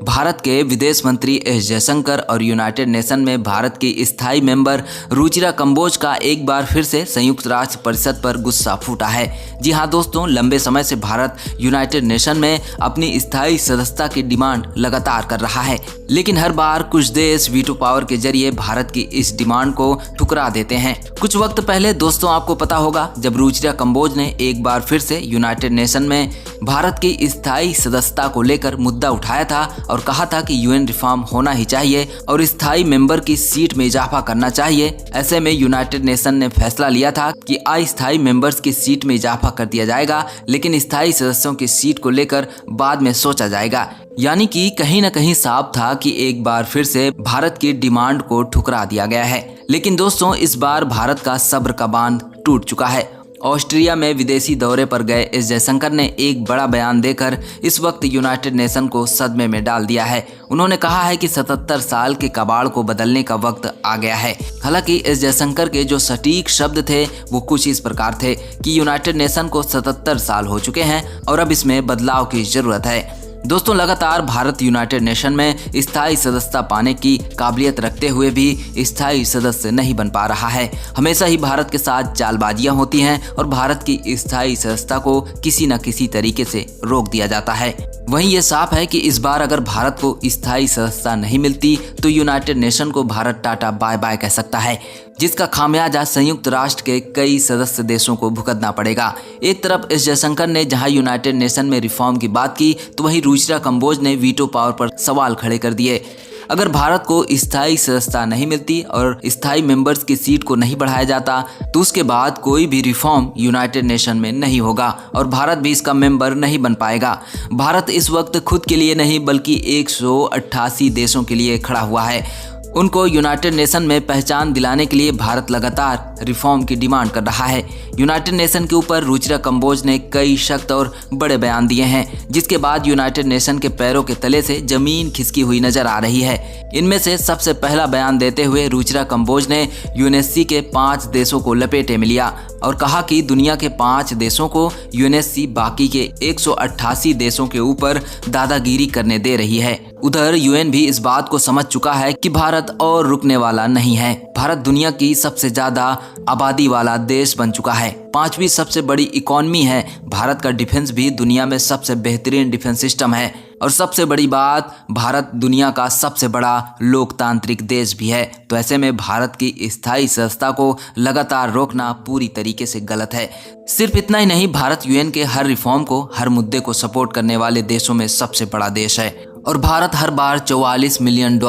भारत के विदेश मंत्री एस जयशंकर और यूनाइटेड नेशन में भारत की स्थायी मेंबर रुचिरा कंबोज का एक बार फिर से संयुक्त राष्ट्र परिषद पर गुस्सा फूटा है। जी हां दोस्तों, लंबे समय से भारत यूनाइटेड नेशन में अपनी स्थायी सदस्यता की डिमांड लगातार कर रहा है, लेकिन हर बार कुछ देश वीटो पावर के जरिए भारत की इस डिमांड को ठुकरा देते हैं। कुछ वक्त पहले दोस्तों आपको पता होगा जब रुचिरा कंबोज ने एक बार फिर से यूनाइटेड नेशन में भारत की स्थायी सदस्यता को लेकर मुद्दा उठाया था और कहा था कि यूएन रिफॉर्म होना ही चाहिए और स्थायी मेंबर की सीट में इजाफा करना चाहिए। ऐसे में यूनाइटेड नेशन ने फैसला लिया था कि अस्थायी मेंबर्स की सीट में इजाफा कर दिया जाएगा, लेकिन स्थायी सदस्यों की सीट को लेकर बाद में सोचा जाएगा। यानी कि कहीं न कहीं साफ था कि एक बार फिर से भारत की डिमांड को ठुकरा दिया गया है। लेकिन दोस्तों इस बार भारत का सब्र का बांध टूट चुका है। ऑस्ट्रिया में विदेशी दौरे पर गए एस जयशंकर ने एक बड़ा बयान देकर इस वक्त यूनाइटेड नेशन को सदमे में डाल दिया है। उन्होंने कहा है कि 77 साल के कबाड़ को बदलने का वक्त आ गया है। हालांकि एस जयशंकर के जो सटीक शब्द थे वो कुछ इस प्रकार थे कि यूनाइटेड नेशन को 77 साल हो चुके हैं और अब इसमें बदलाव की जरूरत है। दोस्तों लगातार भारत यूनाइटेड नेशन में स्थायी सदस्यता पाने की काबिलियत रखते हुए भी स्थायी सदस्य नहीं बन पा रहा है। हमेशा ही भारत के साथ चालबाजियां होती हैं और भारत की स्थायी सदस्यता को किसी न किसी तरीके से रोक दिया जाता है। वहीं ये साफ है कि इस बार अगर भारत को स्थायी सदस्यता नहीं मिलती तो यूनाइटेड नेशन को भारत टाटा बाय बाय कह सकता है, जिसका खामियाजा संयुक्त राष्ट्र के कई सदस्य देशों को भुगतना पड़ेगा। एक तरफ एस जयशंकर ने जहां यूनाइटेड नेशन में रिफॉर्म की बात की तो वहीं रुचिरा कंबोज ने वीटो पावर पर सवाल खड़े कर दिए। अगर भारत को स्थायी सदस्यता नहीं मिलती और स्थायी मेंबर्स की सीट को नहीं बढ़ाया जाता तो उसके बाद कोई भी रिफॉर्म यूनाइटेड नेशन में नहीं होगा और भारत भी इसका मेंबर नहीं बन पाएगा। भारत इस वक्त खुद के लिए नहीं बल्कि 188 देशों के लिए खड़ा हुआ है। उनको यूनाइटेड नेशन में पहचान दिलाने के लिए भारत लगातार रिफॉर्म की डिमांड कर रहा है। यूनाइटेड नेशन के ऊपर रुचिरा कंबोज ने कई सख्त और बड़े बयान दिए हैं, जिसके बाद यूनाइटेड नेशन के पैरों के तले से जमीन खिसकी हुई नजर आ रही है। इनमें से सबसे पहला बयान देते हुए रुचिरा कंबोज ने यूएनएससी के 5 देशों को लपेटे में लिया और कहा कि दुनिया के 5 देशों को यूएनएससी बाकी के 188 देशों के ऊपर दादागिरी करने दे रही है। उधर यूएन भी इस बात को समझ चुका है कि भारत और रुकने वाला नहीं है। भारत दुनिया की सबसे ज्यादा आबादी वाला देश बन चुका है, 5वीं सबसे बड़ी इकोनॉमी है। भारत का डिफेंस भी दुनिया में सबसे बेहतरीन डिफेंस सिस्टम है और सबसे बड़ी बात, भारत दुनिया का सबसे बड़ा लोकतांत्रिक देश भी है। तो ऐसे में भारत की स्थायी सदस्यता को लगातार रोकना पूरी तरीके से गलत है। सिर्फ इतना ही नहीं, भारत यूएन के हर रिफॉर्म को, हर मुद्दे को सपोर्ट करने वाले देशों में सबसे बड़ा देश है और भारत हर बार $44 मिलियन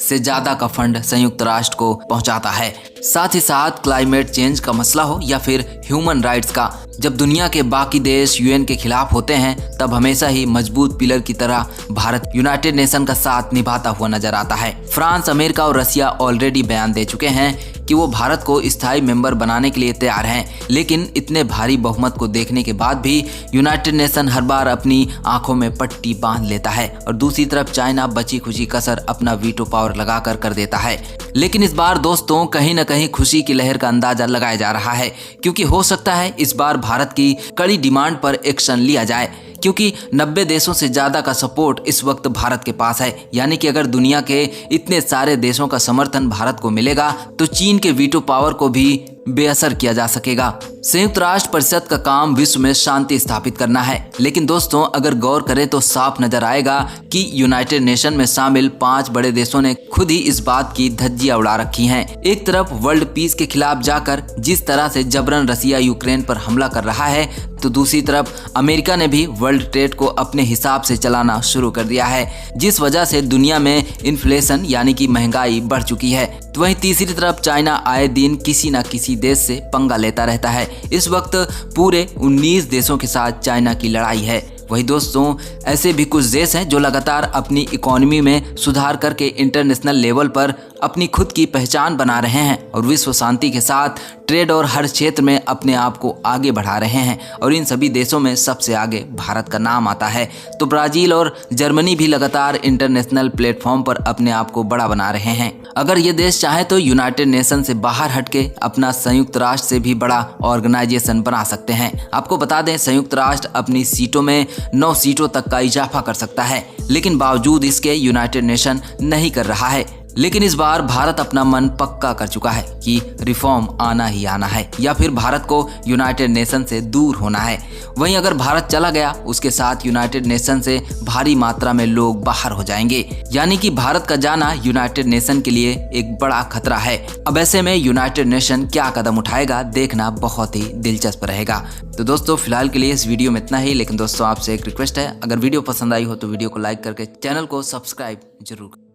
से ज्यादा का फंड संयुक्त राष्ट्र को पहुंचाता है। साथ ही साथ क्लाइमेट चेंज का मसला हो या फिर ह्यूमन राइट्स का, जब दुनिया के बाकी देश यूएन के खिलाफ होते हैं तब हमेशा ही मजबूत पिलर की तरह भारत यूनाइटेड नेशन का साथ निभाता हुआ नजर आता है। फ्रांस, अमेरिका और रसिया ऑलरेडी बयान दे चुके हैं कि वो भारत को स्थायी मेंबर बनाने के लिए तैयार हैं, लेकिन इतने भारी बहुमत को देखने के बाद भी यूनाइटेड नेशन हर बार अपनी आंखों में पट्टी बांध लेता है और दूसरी तरफ चाइना बची खुची कसर अपना वीटो पावर लगाकर कर देता है। लेकिन इस बार दोस्तों कहीं न कहीं खुशी की लहर का अंदाजा लगाया जा रहा है, क्योंकि हो सकता है इस बार भारत की कड़ी डिमांड पर एक्शन लिया जाए, क्योंकि 90 देशों से ज्यादा का सपोर्ट इस वक्त भारत के पास है। यानी कि अगर दुनिया के इतने सारे देशों का समर्थन भारत को मिलेगा तो चीन के वीटो पावर को भी बेअसर किया जा सकेगा। संयुक्त राष्ट्र परिषद का काम विश्व में शांति स्थापित करना है, लेकिन दोस्तों अगर गौर करें तो साफ नजर आएगा कि यूनाइटेड नेशन में शामिल 5 बड़े देशों ने खुद ही इस बात की धज्जियां उड़ा रखी हैं। एक तरफ वर्ल्ड पीस के खिलाफ जाकर जिस तरह से जबरन रसिया यूक्रेन पर हमला कर रहा है, तो दूसरी तरफ अमेरिका ने भी वर्ल्ड ट्रेड को अपने हिसाब से चलाना शुरू कर दिया है, जिस वजह से दुनिया में इन्फ्लेशन यानी कि महंगाई बढ़ चुकी है। तो वहीं तीसरी तरफ चाइना आए दिन किसी न किसी देश से पंगा लेता रहता है। इस वक्त पूरे 19 देशों के साथ चाइना की लड़ाई है। वही दोस्तों ऐसे भी कुछ देश हैं जो लगातार अपनी इकोनॉमी में सुधार करके इंटरनेशनल लेवल पर अपनी खुद की पहचान बना रहे हैं और विश्व शांति के साथ ट्रेड और हर क्षेत्र में अपने आप को आगे बढ़ा रहे हैं और इन सभी देशों में सबसे आगे भारत का नाम आता है। तो ब्राजील और जर्मनी भी लगातार इंटरनेशनल प्लेटफॉर्म पर अपने आप को बड़ा बना रहे हैं। अगर ये देश चाहे तो यूनाइटेड नेशन से बाहर हटके अपना संयुक्त राष्ट्र से भी बड़ा ऑर्गेनाइजेशन बना सकते हैं। आपको बता दें संयुक्त राष्ट्र अपनी सीटों में 9 सीटों तक का इजाफा कर सकता है। लेकिन बावजूद इसके यूनाइटेड नेशन नहीं कर रहा है। लेकिन इस बार भारत अपना मन पक्का कर चुका है कि रिफॉर्म आना ही आना है या फिर भारत को यूनाइटेड नेशन से दूर होना है। वहीं अगर भारत चला गया, उसके साथ यूनाइटेड नेशन से भारी मात्रा में लोग बाहर हो जाएंगे। यानी कि भारत का जाना यूनाइटेड नेशन के लिए एक बड़ा खतरा है। अब ऐसे में यूनाइटेड नेशन क्या कदम उठाएगा, देखना बहुत ही दिलचस्प रहेगा। तो दोस्तों फिलहाल के लिए इस वीडियो में इतना ही। लेकिन दोस्तों आपसे एक रिक्वेस्ट है, अगर वीडियो पसंद आई हो तो वीडियो को लाइक करके चैनल को सब्सक्राइब जरूर।